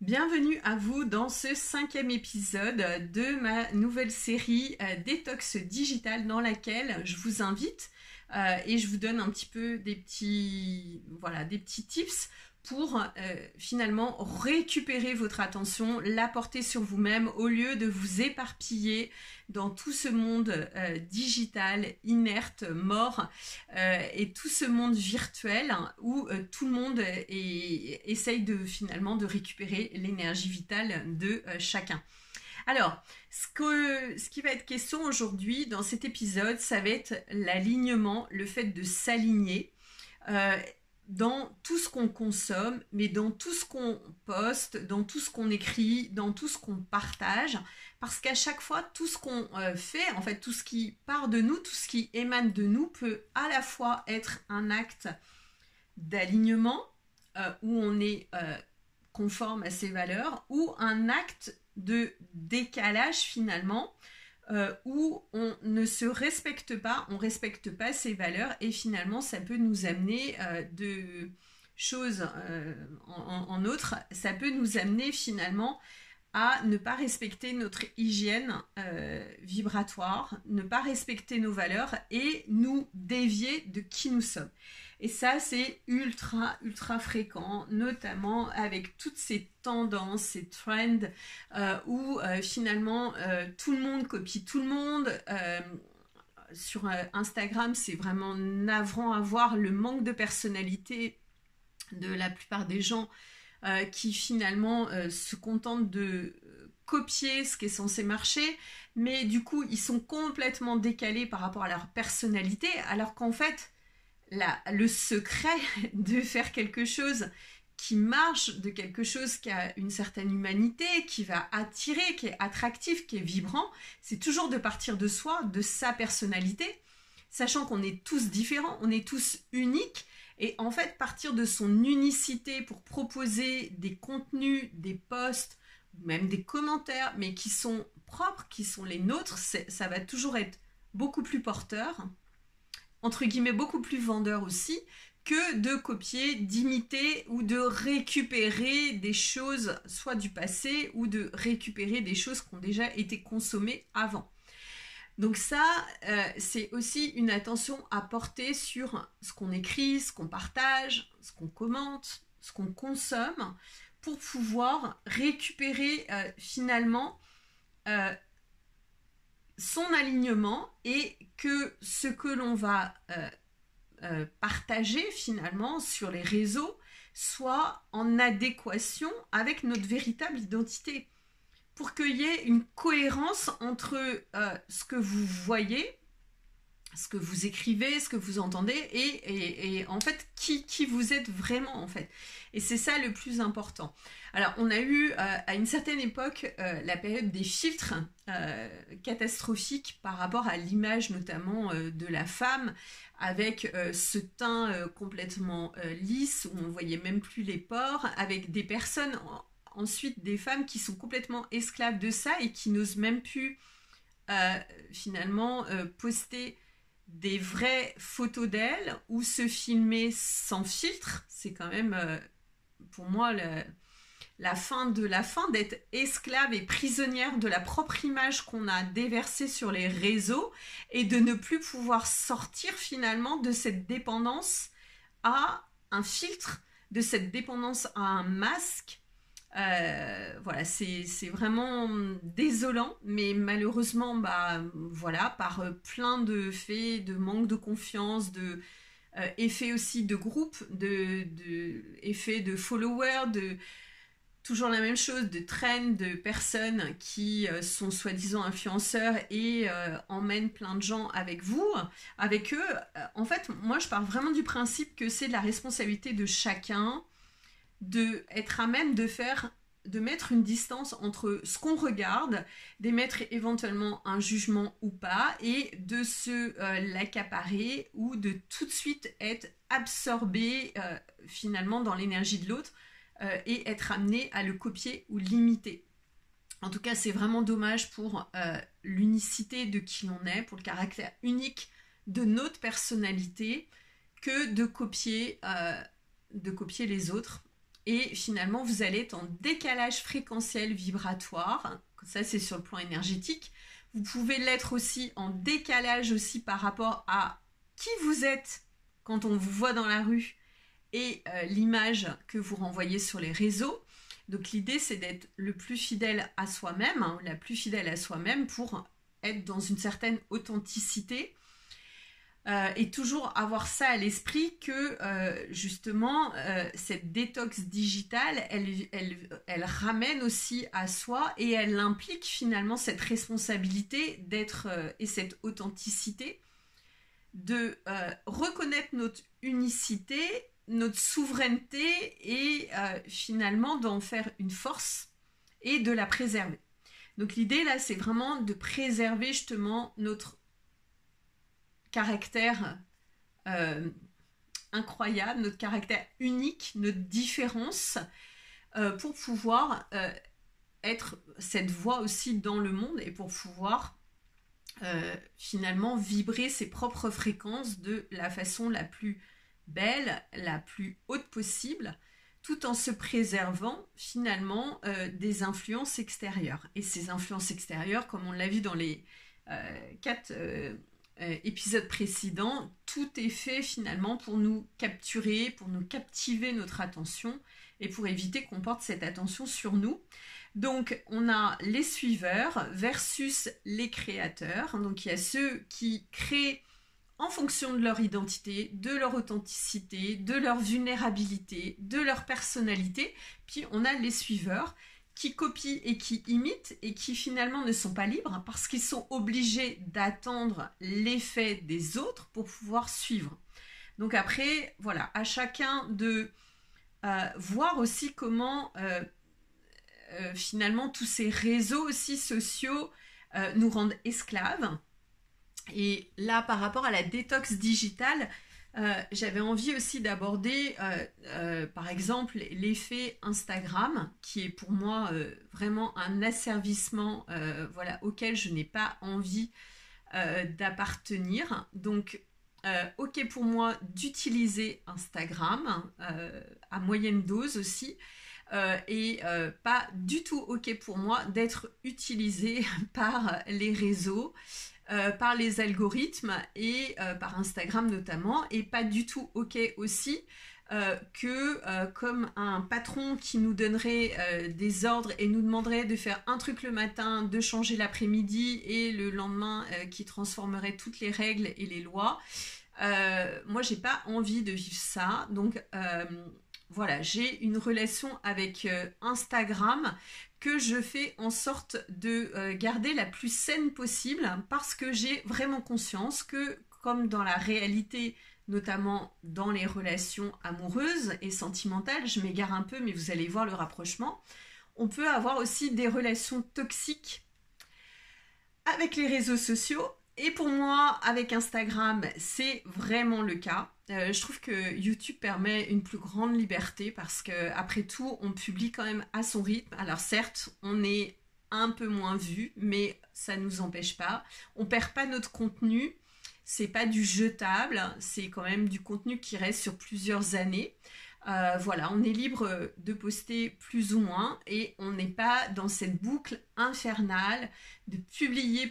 Bienvenue à vous dans ce 5e épisode de ma nouvelle série Détox Digital dans laquelle je vous invite et je vous donne un petit peu des petits tips pour finalement récupérer votre attention, la porter sur vous-même au lieu de vous éparpiller dans tout ce monde digital, inerte, mort et tout ce monde virtuel où tout le monde essaye finalement de récupérer l'énergie vitale de chacun. Alors, ce qui va être question aujourd'hui dans cet épisode, ça va être l'alignement, le fait de s'aligner dans tout ce qu'on consomme, mais dans tout ce qu'on poste, dans tout ce qu'on écrit, dans tout ce qu'on partage, parce qu'à chaque fois, tout ce qu'on fait, en fait, tout ce qui part de nous, tout ce qui émane de nous peut à la fois être un acte d'alignement, où on est conforme à ses valeurs, ou un acte de décalage finalement, où on ne se respecte pas, on ne respecte pas ses valeurs et finalement ça peut nous amener de choses en autre, ça peut nous amener finalement à ne pas respecter notre hygiène vibratoire, ne pas respecter nos valeurs et nous dévier de qui nous sommes. Et ça, c'est ultra fréquent, notamment avec toutes ces tendances, ces trends, où finalement tout le monde copie tout le monde. Sur Instagram, c'est vraiment navrant à voir le manque de personnalité de la plupart des gens qui finalement se contentent de copier ce qui est censé marcher, mais du coup, ils sont complètement décalés par rapport à leur personnalité, alors qu'en fait, le secret de faire quelque chose qui marche, de quelque chose qui a une certaine humanité, qui va attirer, qui est attractif, qui est vibrant, c'est toujours de partir de soi, de sa personnalité, sachant qu'on est tous différents, on est tous uniques, et en fait partir de son unicité pour proposer des contenus, des posts, même des commentaires, mais qui sont propres, qui sont les nôtres, ça va toujours être beaucoup plus porteur, entre guillemets beaucoup plus vendeur aussi, que de copier, d'imiter ou de récupérer des choses soit du passé ou de récupérer des choses qui ont déjà été consommées avant. Donc ça, c'est aussi une attention à porter sur ce qu'on écrit, ce qu'on partage, ce qu'on commente, ce qu'on consomme, pour pouvoir récupérer finalement son alignement et que ce que l'on va partager finalement sur les réseaux soit en adéquation avec notre véritable identité, pour qu'il y ait une cohérence entre ce que vous voyez, ce que vous écrivez, ce que vous entendez et en fait qui vous êtes vraiment en fait. Et c'est ça le plus important. Alors on a eu à une certaine époque la période des filtres catastrophiques par rapport à l'image notamment de la femme avec ce teint complètement lisse où on ne voyait même plus les pores, avec des personnes ensuite des femmes qui sont complètement esclaves de ça et qui n'osent même plus finalement poster des vraies photos d'elles ou se filmer sans filtre. C'est quand même pour moi la fin d'être esclave et prisonnière de la propre image qu'on a déversée sur les réseaux et de ne plus pouvoir sortir finalement de cette dépendance à un filtre, de cette dépendance à un masque. Voilà, c'est vraiment désolant, mais malheureusement, voilà, par plein de faits, de manque de confiance, de effets aussi de groupe, effets de followers, toujours la même chose, de trends, de personnes qui sont soi-disant influenceurs et emmènent plein de gens avec eux. En fait, moi, je pars vraiment du principe que c'est de la responsabilité de chacun d'être à même de mettre une distance entre ce qu'on regarde, d'émettre éventuellement un jugement ou pas, et de se l'accaparer ou de tout de suite être absorbé finalement dans l'énergie de l'autre et être amené à le copier ou l'imiter. En tout cas, c'est vraiment dommage pour l'unicité de qui l'on est, pour le caractère unique de notre personnalité, que de copier les autres et finalement vous allez être en décalage fréquentiel vibratoire. Ça c'est sur le plan énergétique. Vous pouvez l'être aussi en décalage aussi par rapport à qui vous êtes quand on vous voit dans la rue et l'image que vous renvoyez sur les réseaux. Donc l'idée c'est d'être le plus fidèle à soi-même, hein, la plus fidèle à soi-même pour être dans une certaine authenticité et toujours avoir ça à l'esprit que justement cette détox digitale elle ramène aussi à soi et elle implique finalement cette responsabilité d'être et cette authenticité de reconnaître notre unicité, notre souveraineté et finalement d'en faire une force et de la préserver. Donc l'idée là c'est vraiment de préserver justement notre caractère incroyable, notre caractère unique, notre différence pour pouvoir être cette voix aussi dans le monde et pour pouvoir finalement vibrer ses propres fréquences de la façon la plus belle, la plus haute possible, tout en se préservant finalement des influences extérieures. Et ces influences extérieures, comme on l'a vu dans les 4 épisodes précédents, tout est fait finalement pour nous capturer, pour nous captiver notre attention et pour éviter qu'on porte cette attention sur nous. Donc on a les suiveurs versus les créateurs. Donc il y a ceux qui créent en fonction de leur identité, de leur authenticité, de leur vulnérabilité, de leur personnalité. Puis on a les suiveurs qui copient et qui imitent et qui finalement ne sont pas libres parce qu'ils sont obligés d'attendre l'effet des autres pour pouvoir suivre. Donc après, voilà, à chacun de voir aussi comment finalement tous ces réseaux aussi sociaux nous rendent esclaves. Et là, par rapport à la détox digitale, j'avais envie aussi d'aborder, par exemple, l'effet Instagram, qui est pour moi vraiment un asservissement voilà, auquel je n'ai pas envie d'appartenir. Donc, ok pour moi d'utiliser Instagram, à moyenne dose aussi, et pas du tout ok pour moi d'être utilisé par les réseaux, par les algorithmes et par Instagram notamment, et pas du tout ok aussi que comme un patron qui nous donnerait des ordres et nous demanderait de faire un truc le matin, de changer l'après-midi et le lendemain qui transformerait toutes les règles et les lois. Moi j'ai pas envie de vivre ça, donc voilà, j'ai une relation avec Instagram que je fais en sorte de garder la plus saine possible parce que j'ai vraiment conscience que, comme dans la réalité, notamment dans les relations amoureuses et sentimentales, je m'égare un peu mais vous allez voir le rapprochement, on peut avoir aussi des relations toxiques avec les réseaux sociaux. Et pour moi, avec Instagram, c'est vraiment le cas. Je trouve que YouTube permet une plus grande liberté parce qu'après tout, on publie quand même à son rythme. Alors certes, on est un peu moins vu, mais ça ne nous empêche pas. On ne perd pas notre contenu. C'est pas du jetable, c'est quand même du contenu qui reste sur plusieurs années. Voilà, on est libre de poster plus ou moins et on n'est pas dans cette boucle infernale de publier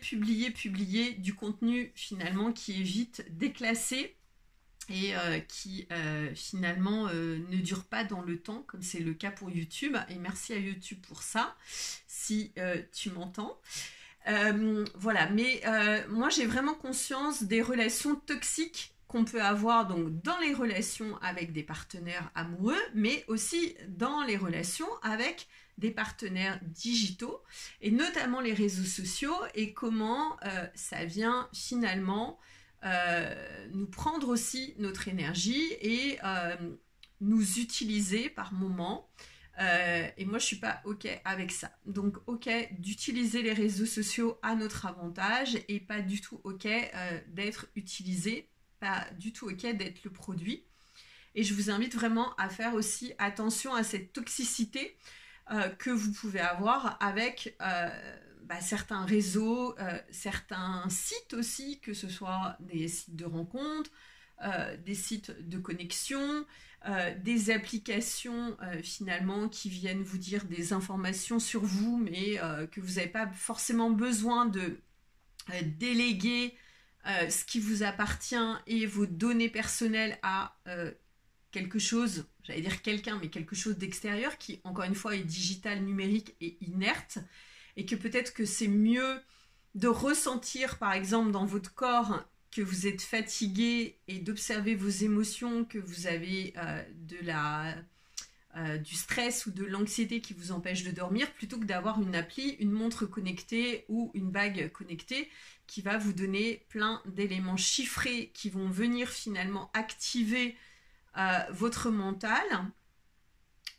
du contenu finalement qui est vite déclassé et qui finalement ne dure pas dans le temps comme c'est le cas pour YouTube. Et merci à YouTube pour ça, si tu m'entends. Voilà, mais moi j'ai vraiment conscience des relations toxiques qu'on peut avoir donc dans les relations avec des partenaires amoureux, mais aussi dans les relations avec des partenaires digitaux, et notamment les réseaux sociaux, et comment ça vient finalement nous prendre aussi notre énergie et nous utiliser par moments. Et moi je suis pas ok avec ça, donc ok d'utiliser les réseaux sociaux à notre avantage et pas du tout ok d'être utilisé, pas du tout ok d'être le produit. Et je vous invite vraiment à faire aussi attention à cette toxicité que vous pouvez avoir avec certains réseaux, certains sites aussi, que ce soit des sites de rencontres, des sites de connexion, des applications finalement qui viennent vous dire des informations sur vous, mais que vous n'avez pas forcément besoin de déléguer ce qui vous appartient et vos données personnelles à quelque chose, j'allais dire quelqu'un, mais quelque chose d'extérieur qui, encore une fois, est digital, numérique et inerte, et que peut-être que c'est mieux de ressentir, par exemple, dans votre corps que vous êtes fatigué et d'observer vos émotions, que vous avez du stress ou de l'anxiété qui vous empêche de dormir, plutôt que d'avoir une appli, une montre connectée ou une bague connectée qui va vous donner plein d'éléments chiffrés qui vont venir finalement activer votre mental,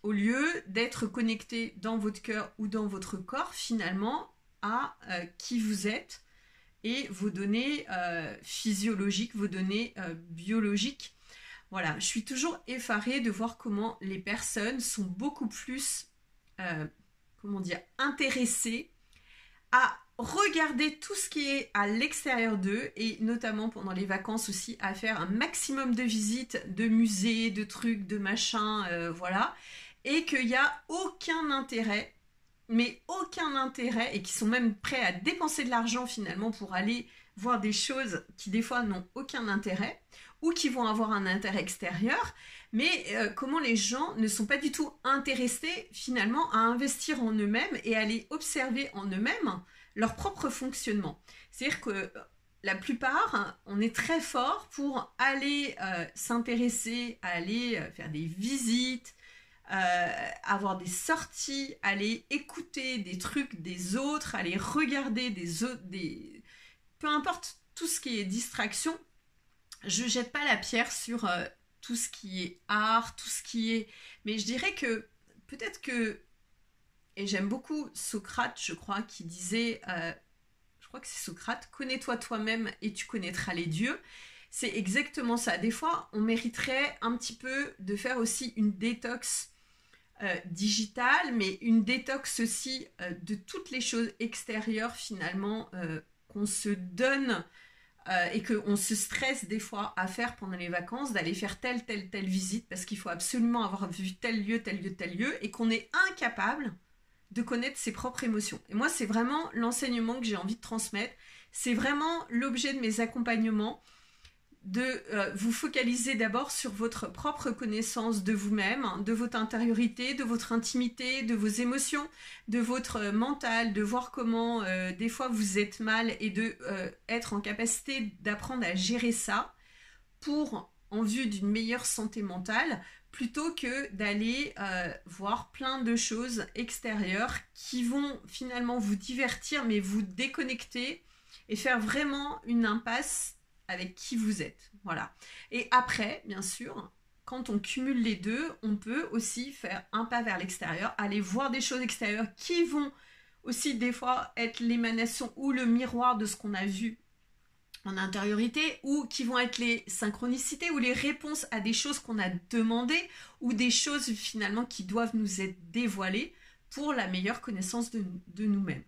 au lieu d'être connecté dans votre cœur ou dans votre corps finalement à qui vous êtes et vos données physiologiques, vos données biologiques. Voilà, je suis toujours effarée de voir comment les personnes sont beaucoup plus intéressées à regarder tout ce qui est à l'extérieur d'eux, et notamment pendant les vacances aussi, à faire un maximum de visites, de musées, de trucs, de machins, voilà, et qu'il n'y a aucun intérêt, mais aucun intérêt, et qui sont même prêts à dépenser de l'argent finalement pour aller voir des choses qui des fois n'ont aucun intérêt, ou qui vont avoir un intérêt extérieur, mais comment les gens ne sont pas du tout intéressés finalement à investir en eux-mêmes et à aller observer en eux-mêmes leur propre fonctionnement. C'est-à-dire que la plupart, on est très fort pour aller s'intéresser, aller faire des visites, avoir des sorties, aller écouter des trucs des autres, aller regarder peu importe tout ce qui est distraction. Je jette pas la pierre sur tout ce qui est art, tout ce qui est... Mais je dirais que peut-être que... Et j'aime beaucoup Socrate, je crois, qui disait... je crois que c'est Socrate, connais-toi toi-même et tu connaîtras les dieux. C'est exactement ça. Des fois, on mériterait un petit peu de faire aussi une détox digitale, mais une détox aussi de toutes les choses extérieures finalement qu'on se donne et qu'on se stresse des fois à faire pendant les vacances, d'aller faire telle visite parce qu'il faut absolument avoir vu tel lieu, et qu'on est incapable de connaître ses propres émotions. Et moi, c'est vraiment l'enseignement que j'ai envie de transmettre. C'est vraiment l'objet de mes accompagnements, de vous focaliser d'abord sur votre propre connaissance de vous-même, de votre intériorité, de votre intimité, de vos émotions, de votre mental, de voir comment des fois vous êtes mal et de être en capacité d'apprendre à gérer ça en vue d'une meilleure santé mentale, plutôt que d'aller voir plein de choses extérieures qui vont finalement vous divertir mais vous déconnecter et faire vraiment une impasse avec qui vous êtes. Voilà. Et après, bien sûr, quand on cumule les deux, on peut aussi faire un pas vers l'extérieur, aller voir des choses extérieures qui vont aussi des fois être l'émanation ou le miroir de ce qu'on a vu en intériorité, ou qui vont être les synchronicités ou les réponses à des choses qu'on a demandées, ou des choses finalement qui doivent nous être dévoilées pour la meilleure connaissance de nous-mêmes.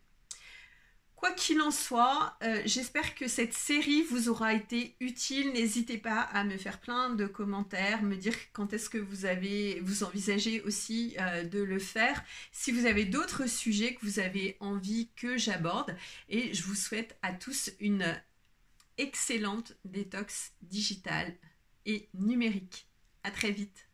Quoi qu'il en soit, j'espère que cette série vous aura été utile. N'hésitez pas à me faire plein de commentaires, me dire quand est-ce que vous envisagez aussi de le faire. Si vous avez d'autres sujets que vous avez envie que j'aborde. Et je vous souhaite à tous une excellente détox digitale et numérique. À très vite.